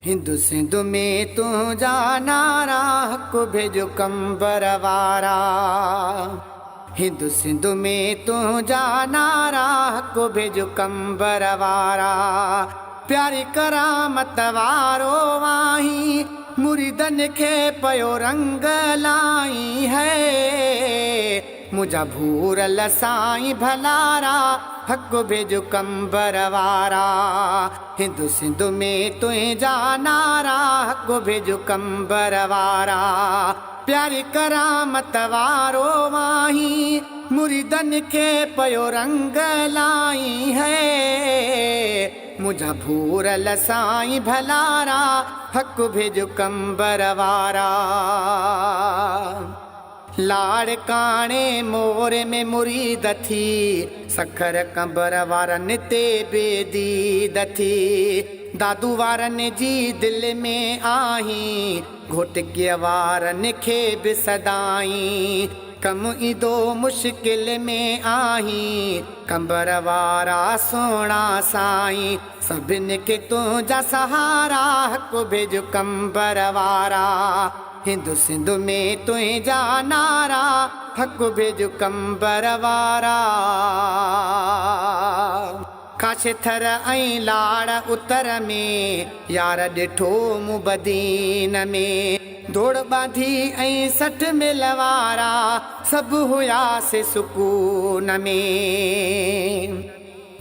हिंदू सिंध में तू जाना राह को भेजो कंबर वारा। हिंदू सिंध में तू जाना राह को भेजो कंबर वारा। प्यारी करामत वारो वाही मुरीदन के पयो रंग लाई है। मुझा भूरल साईं भलारा हक भेजो कंबर वारा। हिंदू सिंध में तुझे जाना राह को भेजो कंबर वारा। प्यारी करामत वारो माही मुरीदन के पयो रंग लाई है। मुझा भूरल साईं भलारा हक भेजो कंबर वारा। लाड़काने मोरे में मुरीद थी सखर कंबर वारन ते बेदीद थी। दादू वारन जी दिल में आही घोट के वारन खे बि सदाई। कम ईदो मुश्किल में आही कंबर वारा सोना साईं। सभिन के तुझा सहारा हक भेजो कंबर वारा। हिंदू सिंध में तुझे जाना राह हक भेजो कंबर वारा। काश थर ऐं लाड़ उतर में यार ॾिठो मूं बदीन में। दौड़ बांधी ऐं सठ मिल वारा सभु हुयासीं सुकून में।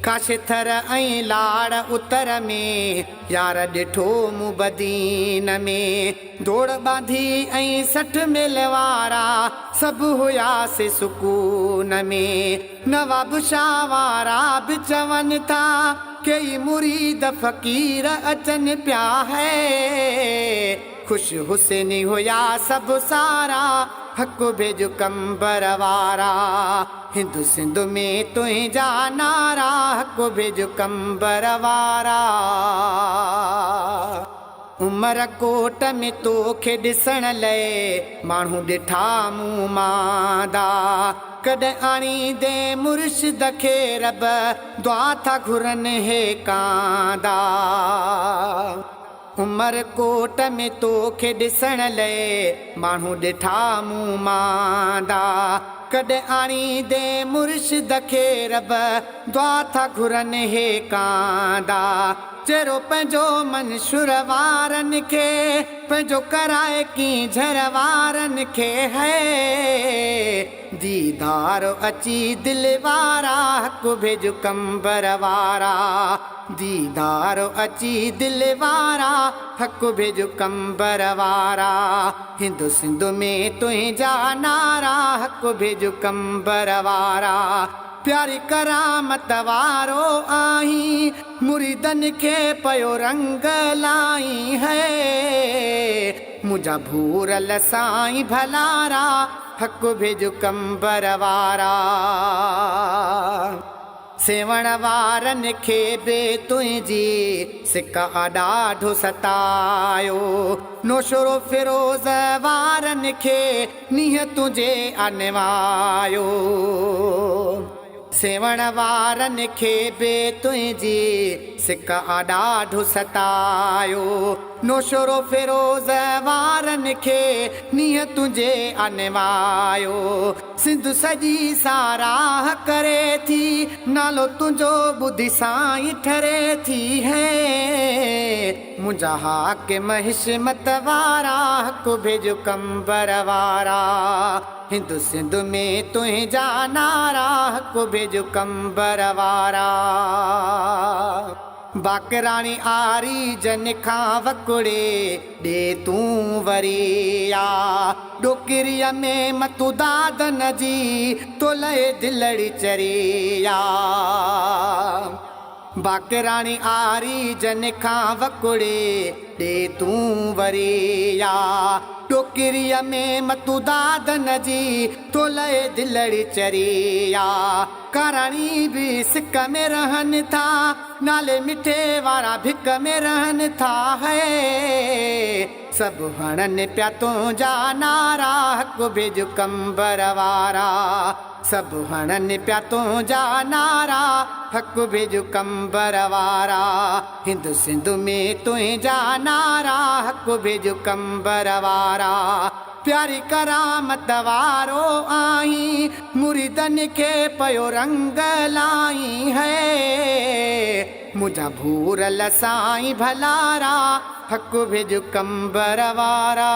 काश थर ऐं लाड़ उतर में यार ॾिठो मूं बदीन में। दौड़ बांधी ऐं सठ मिल वारा सभु हुयासीं सुकून में। नवाब शाह वारा बि चवनि था कई मुरीद फ़कीर अचनि पिया है। खुश हुसैनी हुया सभु सारा हक भेजो कंबर वारा। हिंदू सिंध में तुझे जाना राह को भेजो कंबर वारा। उमर कोट में तोखे ॾिसण लाइ माण्हू ॾिठा मूं मादा। कॾहिं आणींदे मुर्शिद खे रब दुआ था घुरनि हे कांदा। उमर कोट में तोखे ॾिसण लाइ माण्हू ॾिठा मूं मादा। कॾहिं आणींदे मुर्शिद खे रब दुआ था घुरनि हे कांदा। चेरो पंहिंजो मंशूर वारनि खे पंहिंजो कराए की झर वारनि खे है। दीदार अची दिल वारा हक भेजो कंबर वारा। दीदार अची दिल वारा हक भेजो कंबर वारा। हिंदू सिंध में तुझे जाना राह हक भेजो कंबर वारा। प्यारी करामत वारो आही मुरीदन के पयो रंग लाई है। मुझा भूरल साईं भलारा हक भेजो कंबर वारा। सेवण वारन खे बे तुंहिंजी सिका ॾाढो सतायो। नौशरो फिरोज़ वारन खे नीह तुंहिंजे अनवायो। सेवण वारन खे बे तुंहिंजी सिका ॾाढो सतायो। नौशरो फिरोज़ वारन खे नीह तुंहिंजे अनवायो। सिंध सॼी साराह करे थी नालो तुंहिंजो ॿुधी साईं ठरे थी है। मुंहिंजा हाकिम हिशमत वारा हक भेजो कंबर वारा। हिंदू सिंध में तुझे जाना राह को भेजो कंबर वारा। बाकराणी आरी जन खां वकुड़े ॾे तूं वरिया। डोकिरीअ में मतू दादन जी तोले दिलड़ी चरिया। बाकराणी आरी जन खां वकुड़े ॾे तूं वरिया। डोकिरीअ में मतू दादन जी तोले दिलड़ी चरिया। कराणी भी सिक में रहन था नाले मिठे वारा भिक में रहन था है। सभु हणनि पिया तुंहिंजा नारा हक़ बिज कंबर वारा सभु हणनि पिया तुंहिंजा नारा हक़ बिज कंबर वारा हिंद सिंध में तुंहिंजा नारा हक़ बिज कंबर वारा प्यारी करामत वारो आई मुरीदनि खे पयो रंग लाई है मुंहिंजा भूरल साईं भलारा हक़ बिज कंबर वारा।